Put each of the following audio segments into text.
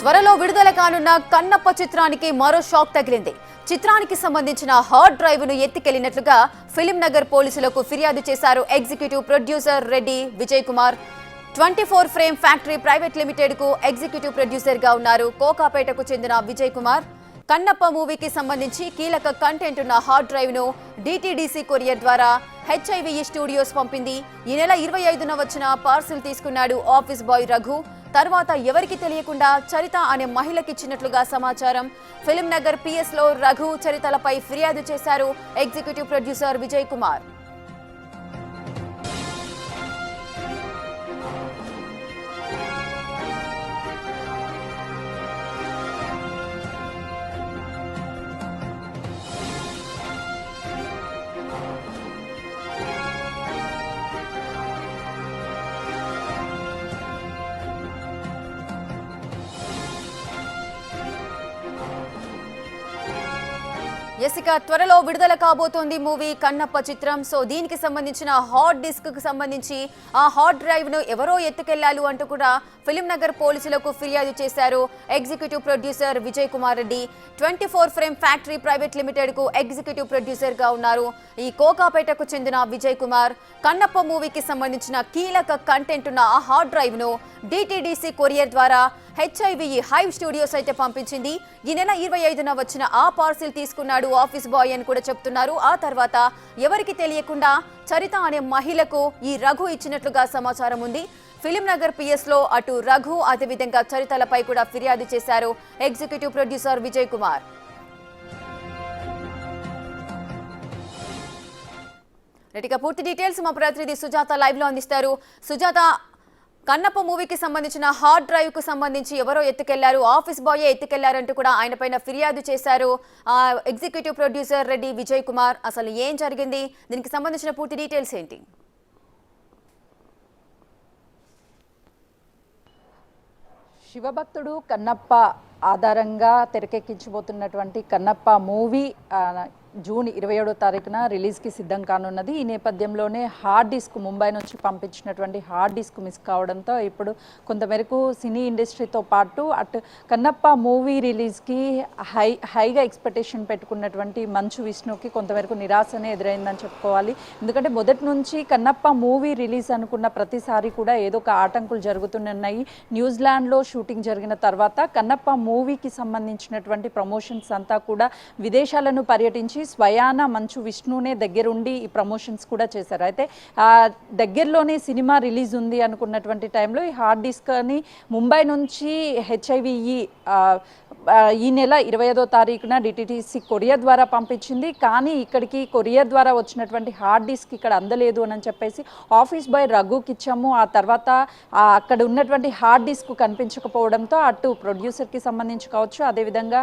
త్వరలో విడుదల కానున్న కన్నప్ప చిత్రానికి మరో షాక్ తగిలింది. చిత్రానికి సంబంధించిన హార్డ్ డ్రైవ్ ను ఎత్తికెళ్లినట్లుగా ఫిలిం నగర్ పోలీసులకు ఫిర్యాదు చేశారు executive producer Reddy Vijay Kumar. 24 frame factory private limited కు ఎగ్జిక్యూటివ్ ప్రొడ్యూసర్ గా ఉన్నారు. కోకాపేటకు చెందిన విజయ్ కుమార్ కన్నప్ప మూవీకి సంబంధించి కీలక కంటెంట్ ఉన్న హార్డ్ డ్రైవ్ ను డిటిడిసి కొరియర్ ద్వారా హెచ్ఐవి స్టూడియోస్ పంపింది. ఈ నెల 25న వచ్చిన పార్సిల్ తీసుకున్నాడు ఆఫీస్ బాయ్ రఘు. తర్వాత ఎవరికి తెలియకుండా చరిత అనే మహిళకిచ్చినట్లుగా సమాచారం. ఫిలిం నగర్ పిఎస్ లో రఘు చరితలపై ఫిర్యాదు చేశారు ఎగ్జిక్యూటివ్ ప్రొడ్యూసర్ విజయ్ కుమార్. ఇక త్వరలో విడుదల కాబోతోంది మూవీ కన్నప్ప చిత్రం. సో దీనికి సంబంధించిన హార్డ్ డిస్క్ కు సంబంధించి ఆ హార్డ్ డ్రైవ్ ను ఎవరో ఎత్తుకెళ్లారు అంటూ కూడా ఫిలిం నగర్ పోలీసులకు ఫిర్యాదు చేశారు executive producer Vijay Kumar Reddy. 24 frame factory private limited కు ఎగ్జిక్యూటివ్ ప్రొడ్యూసర్ గా ఉన్నారు. ఈ కోకాపేటకు చెందిన విజయ్ కుమార్ కన్నప్ప మూవీకి సంబంధించిన కీలక కంటెంట్ ఉన్న ఆ హార్డ్ డ్రైవ్ ను డిటిడిసి కొరియర్ ద్వారా హెచ్ఐవి హైవ్ స్టూడియోస్ అయితే పంపించింది. ఈ నెల 25న వచ్చిన ఆ పార్సిల్ తీసుకున్నాడు ఆఫీస్ బాయ్ అని కూడా చెప్తున్నారు. ఆ తర్వాత ఎవరికి తెలియకుండా చరిత అనే మహిళకు ఈ రఘు ఇచ్చినట్లుగా సమాచారం ఉంది. ఫిలిం నగర్ పిఎస్ లో అటు రఘు అదేవిధంగా చరితలపై కూడా ఫిర్యాదు చేశారు ఎగ్జిక్యూటివ్ ప్రొడ్యూసర్ విజయ్ కుమార్. ఇక పూర్తి డీటెయిల్స్ మా ప్రతినిధి సుజాత లైవ్ లో అందిస్తారు. సుజాత, కన్నప్ప మూవీకి సంబంధించిన హార్డ్ డ్రైవ్ కు సంబంధించి ఎవరో ఎత్తుకెళ్లారు, ఆఫీస్ బాయే ఎత్తుకెళ్లారంటూ కూడా ఆయన పైన ఫిర్యాదు చేశారు ఎగ్జిక్యూటివ్ ప్రొడ్యూసర్ రెడ్డి విజయ్ కుమార్. అసలు ఏం జరిగింది, దీనికి సంబంధించిన పూర్తి డీటెయిల్స్ ఏంటి? శివభక్తుడు కన్నప్ప ఆధారంగా తెరకెక్కించబోతున్నటువంటి కన్నప్ప మూవీ జూన్ 27వ తారీఖున రిలీజ్కి సిద్ధం కానున్నది. ఈ నేపథ్యంలోనే హార్డ్ డిస్క్ ముంబై నుంచి పంపించినటువంటి హార్డ్ డిస్క్ మిస్ కావడంతో ఇప్పుడు కొంతమేరకు సినీ ఇండస్ట్రీతో పాటు అటు కన్నప్ప మూవీ రిలీజ్కి హైగా ఎక్స్పెక్టేషన్ పెట్టుకున్నటువంటి మంచు విష్ణుకి కొంతమేరకు నిరాశనే ఎదురైందని చెప్పుకోవాలి. ఎందుకంటే మొదటి నుంచి కన్నప్ప మూవీ రిలీజ్ అనుకున్న ప్రతిసారి కూడా ఏదో ఒక ఆటంకులు జరుగుతున్నాయి. న్యూజిలాండ్లో షూటింగ్ జరిగిన తర్వాత కన్నప్ప మూవీకి సంబంధించినటువంటి ప్రమోషన్స్ అంతా కూడా విదేశాలను పర్యటించి స్వయాన మంచు విష్ణునే దగ్గరుండి ఈ ప్రమోషన్స్ కూడా చేశారు. అయితే దగ్గరలోనే సినిమా రిలీజ్ ఉంది అనుకున్నటువంటి టైంలో ఈ హార్డ్ డిస్క్ని ముంబై నుంచి హెచ్ఐవిఈ ఈ నెల 25వ తారీఖున డిటిటిసి కొరియర్ ద్వారా పంపించింది. కానీ ఇక్కడికి కొరియర్ ద్వారా వచ్చినటువంటి హార్డ్ డిస్క్ ఇక్కడ అందలేదు అని చెప్పేసి ఆఫీస్ బాయ్ రఘుకి ఇచ్చాము. ఆ తర్వాత అక్కడ ఉన్నటువంటి హార్డ్ డిస్క్ కనిపించకపోవడంతో అటు ప్రొడ్యూసర్కి సంబంధించి కావచ్చు, అదేవిధంగా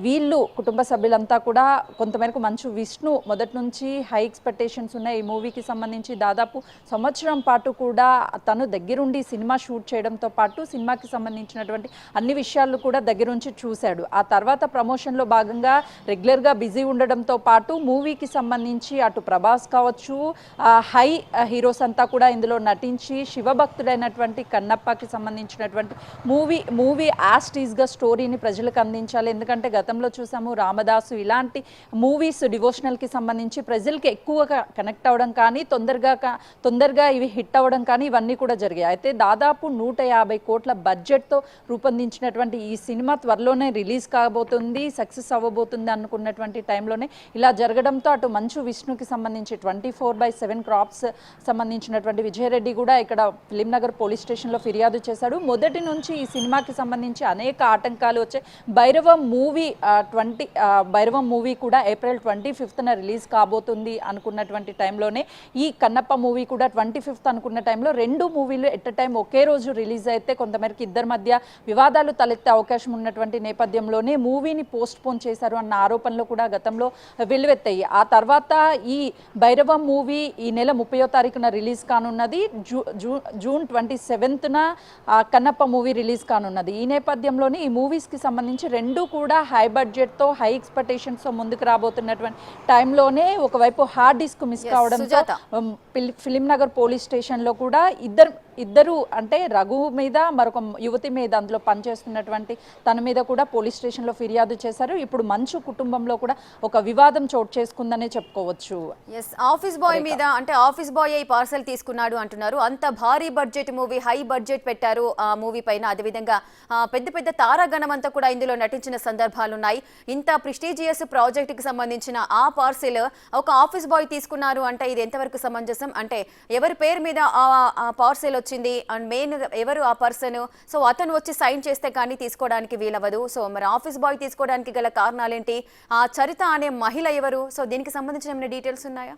వీళ్ళు కుటుంబ సభ్యులంతా కూడా కొంతమేరకు మంచు విష్ణు మొదటి నుంచి హై ఎక్స్పెక్టేషన్స్ ఉన్నాయి ఈ మూవీకి సంబంధించి. దాదాపు సంవత్సరం పాటు కూడా తను దగ్గరుండి సినిమా షూట్ చేయడంతో పాటు సినిమాకి సంబంధించినటువంటి అన్ని విషయాలు కూడా దగ్గరుంచి చూశాడు. ఆ తర్వాత ప్రమోషన్లో భాగంగా రెగ్యులర్గా బిజీ ఉండడంతో పాటు మూవీకి సంబంధించి అటు ప్రభాస్ కావచ్చు, హై హీరోస్ అంతా కూడా ఇందులో నటించి శివభక్తుడైనటువంటి కన్నప్పకి సంబంధించినటువంటి మూవీ యాస్టీస్గా స్టోరీని ప్రజలకు అందించాలి. ఎందుకంటే గతంలో చూసాము రామదాసు, ఇలాంటి మూవీస్ డివోషనల్కి సంబంధించి ప్రజలకి ఎక్కువగా కనెక్ట్ అవ్వడం కానీ తొందరగా ఇవి హిట్ అవ్వడం కానీ ఇవన్నీ కూడా జరిగాయి. అయితే దాదాపు 150 కోట్ల బడ్జెట్తో రూపొందించినటువంటి ఈ సినిమా త్వరలోనే రిలీజ్ కాబోతుంది, సక్సెస్ అవ్వబోతుంది అనుకున్నటువంటి టైంలోనే ఇలా జరగడంతో అటు మంచు విష్ణుకి సంబంధించి 24/7 క్రాప్స్ సంబంధించినటువంటి విజయరెడ్డి కూడా ఇక్కడ ఫిలిం నగర్ పోలీస్ స్టేషన్లో ఫిర్యాదు చేశాడు. మొదటి నుంచి ఈ సినిమాకి సంబంధించి అనేక ఆటంకాలు వచ్చాయి. భైరవం మూవీ కూడా ఏప్రిల్ 25న రిలీజ్ కాబోతుంది అనుకున్నటువంటి టైంలోనే ఈ కన్నప్ప మూవీ కూడా 25th అనుకున్న టైంలో రెండు మూవీలు ఎట్ ఎ టైం ఒకే రోజు రిలీజ్ అయితే కొంతమేరకు ఇద్దరి మధ్య వివాదాలు తలెత్తే అవకాశం ఉన్నటువంటి నేపథ్యం నేపథ్యంలోనే మూవీని పోస్ట్ పోన్ చేశారు అన్న ఆరోపణలు కూడా గతంలో వెల్లువెత్తాయి. ఆ తర్వాత ఈ భైరవం మూవీ ఈ నెల 30వ తారీఖున రిలీజ్ కానున్నది. జూన్ 27న కన్నప్ప మూవీ రిలీజ్ కానున్నది. ఈ నేపథ్యంలోనే ఈ మూవీస్కి సంబంధించి రెండు కూడా హై బడ్జెట్తో హై ఎక్స్పెక్టేషన్స్తో ముందుకు రాబోతున్నటువంటి టైంలోనే ఒకవైపు హార్డ్ డిస్క్ మిస్ కావడంతో ఫిలిం నగర్ పోలీస్ స్టేషన్లో కూడా ఇద్దరు అంటే రఘు మీద మరొక యువతి మీద అందులో పనిచేస్తున్నటువంటి తన మీద కూడా పోలీస్ స్టేషన్లో ఫిర్యాదు చేశారు. ఇప్పుడు మంచు కుటుంబంలో కూడా ఒక వివాదం చోటు చేసుకుందనే చెప్పుకోవచ్చు. ఆఫీస్ బాయ్ మీద అంటే ఆఫీస్ బాయ్ అయి పార్సల్ తీసుకున్నాడు అంటున్నారు. అంత భారీ బడ్జెట్ మూవీ, హై బడ్జెట్ పెట్టారు ఆ మూవీ పైన. అదేవిధంగా పెద్ద పెద్ద తారాగణం అంతా కూడా ఇందులో నటించిన సందర్భాలు ఉన్నాయి. ఇంత ప్రెస్టీజియస్ ప్రాజెక్ట్కి సంబంధించిన ఆ పార్సెల్ ఒక ఆఫీస్ బాయ్ తీసుకున్నారు అంటే ఇది ఎంతవరకు సమంజసం? అంటే ఎవరి పేరు మీద ఆ పార్సెల్ వచ్చింది అండ్ మెయిన్ ఎవరు ఆ పర్సన్, సో అతను వచ్చి సైన్ చేస్తే కానీ తీసుకోవడానికి వీలవ్వదు. సో మరి ఆఫీస్ బాయ్ తీసుకోవడానికి గల కారణాలేంటి? ఆ చరిత అనే మహిళ ఎవరు? సో దీనికి సంబంధించిన ఏమైనా డీటెయిల్స్ ఉన్నాయా?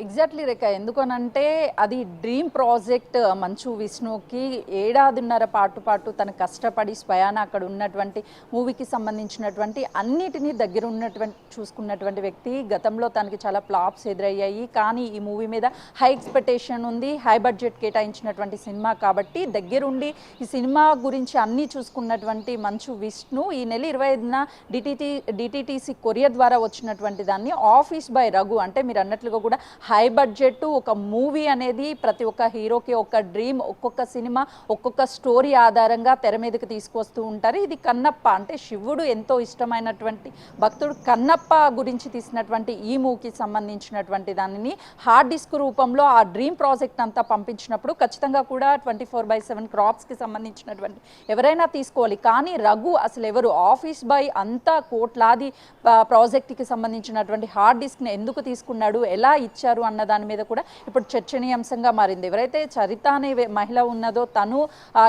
ఎగ్జాక్ట్లీ రేఖ. ఎందుకనంటే అది డ్రీమ్ ప్రాజెక్ట్ మంచు విష్ణుకి ఏడాదిన్నర పాటు తను కష్టపడి స్వయాన అక్కడ ఉన్నటువంటి మూవీకి సంబంధించినటువంటి అన్నిటినీ దగ్గర ఉన్నటువంటి చూసుకున్నటువంటి వ్యక్తి. గతంలో తనకి చాలా ఫ్లాప్స్ ఎదురయ్యాయి, కానీ ఈ మూవీ మీద హై ఎక్స్పెక్టేషన్ ఉంది. హై బడ్జెట్ కేటాయించినటువంటి సినిమా కాబట్టి దగ్గరుండి ఈ సినిమా గురించి అన్నీ చూసుకున్నటువంటి మంచు విష్ణు ఈ నెల 25న డిటిటిసి కొరియర్ ద్వారా వచ్చినటువంటి దాన్ని ఆఫీస్ బై రఘు, అంటే మీరు అన్నట్లుగా కూడా హై బడ్జెట్ ఒక మూవీ అనేది ప్రతి ఒక్క హీరోకి ఒక డ్రీమ్, ఒక్కొక్క సినిమా ఒక్కొక్క స్టోరీ ఆధారంగా తెర మీదకి తీసుకొస్తూ ఉంటారు. ఇది కన్నప్ప అంటే శివుడు ఎంతో ఇష్టమైనటువంటి భక్తుడు కన్నప్ప గురించి తీసినటువంటి ఈ మూవీకి సంబంధించినటువంటి దానిని హార్డ్ డిస్క్ రూపంలో ఆ డ్రీమ్ ప్రాజెక్ట్ అంతా పంపించినప్పుడు ఖచ్చితంగా కూడా 24/7 క్రాప్స్కి సంబంధించినటువంటి ఎవరైనా తీసుకోవాలి. కానీ రఘు అసలు ఎవరు? ఆఫీస్ బాయ్ అంతా కోట్లాది ప్రాజెక్ట్కి సంబంధించినటువంటి హార్డ్ డిస్క్ని ఎందుకు తీసుకున్నాడు, ఎలా ఇచ్చారు అన్న దాని మీద కూడా ఇప్పుడు చర్చనీయాంశంగా మారింది. ఎవరైతే చరిత అనే మహిళ ఉన్నదో తను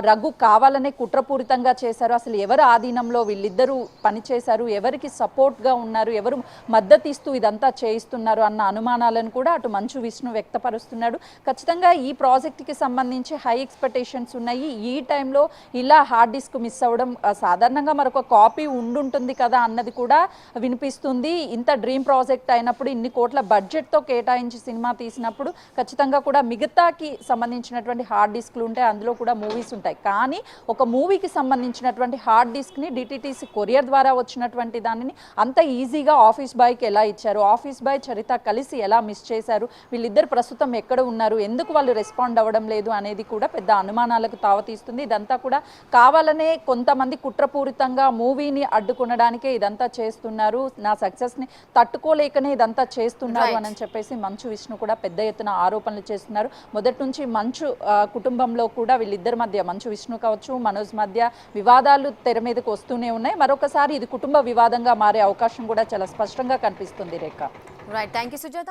రఘు కావాలనే కుట్రపూరితంగా చేశారు. అసలు ఎవరు ఆధీనంలో వీళ్ళిద్దరూ పనిచేశారు, ఎవరికి సపోర్ట్గా ఉన్నారు, ఎవరు మద్దతు ఇస్తూ ఇదంతా చేయిస్తున్నారు అన్న అనుమానాలను కూడా అటు మంచు విష్ణు వ్యక్తపరుస్తున్నాడు. ఖచ్చితంగా ఈ ప్రాజెక్ట్కి సంబంధించి హై ఎక్స్పెక్టేషన్స్ ఉన్నాయి. ఈ టైంలో ఇలా హార్డ్ డిస్క్ మిస్ అవ్వడం సాధారణంగా మరొక కాపీ ఉండుంటుంది కదా అన్నది కూడా వినిపిస్తుంది. ఇంత డ్రీమ్ ప్రాజెక్ట్ అయినప్పుడు ఇన్ని కోట్ల బడ్జెట్తో కేటాయించి సినిమా తీసినప్పుడు ఖచ్చితంగా కూడా మిగతాకి సంబంధించినటువంటి హార్డ్ డిస్క్లు ఉంటాయి, అందులో కూడా మూవీస్ ఉంటాయి. కానీ ఒక మూవీకి సంబంధించినటువంటి హార్డ్ డిస్క్ని డిటిటిసి కొరియర్ ద్వారా వచ్చినటువంటి దానిని అంత ఈజీగా ఆఫీస్ బాయ్కి ఎలా ఇచ్చారు, ఆఫీస్ బాయ్ చరిత కలిసి ఎలా మిస్ చేశారు, వీళ్ళిద్దరు ప్రస్తుతం ఎక్కడ ఉన్నారు, ఎందుకు వాళ్ళు రెస్పాండ్ అవ్వడం లేదు అనేది కూడా పెద్ద అనుమానాలకు తావతీస్తుంది. ఇదంతా కూడా కావాలనే కొంతమంది కుట్రపూరితంగా మూవీని అడ్డుకొనడానికే ఇదంతా చేస్తున్నారు, నా సక్సెస్ని తట్టుకోలేకనే ఇదంతా చేస్తున్నారు అని చెప్పేసి మంచు విష్ణు కూడా పెద్ద ఎత్తున ఆరోపణలు చేస్తున్నారు. మొదటి నుంచి మంచు కుటుంబంలో కూడా వీళ్ళిద్దరి మధ్య, మంచు విష్ణు కావచ్చు మనోజ్ మధ్య వివాదాలు తెర మీదకి వస్తూనే ఉన్నాయి. మరొకసారి ఇది కుటుంబ వివాదంగా మారే అవకాశం కూడా చాలా స్పష్టంగా కనిపిస్తుంది Rekha. Right, thank you Sujatha.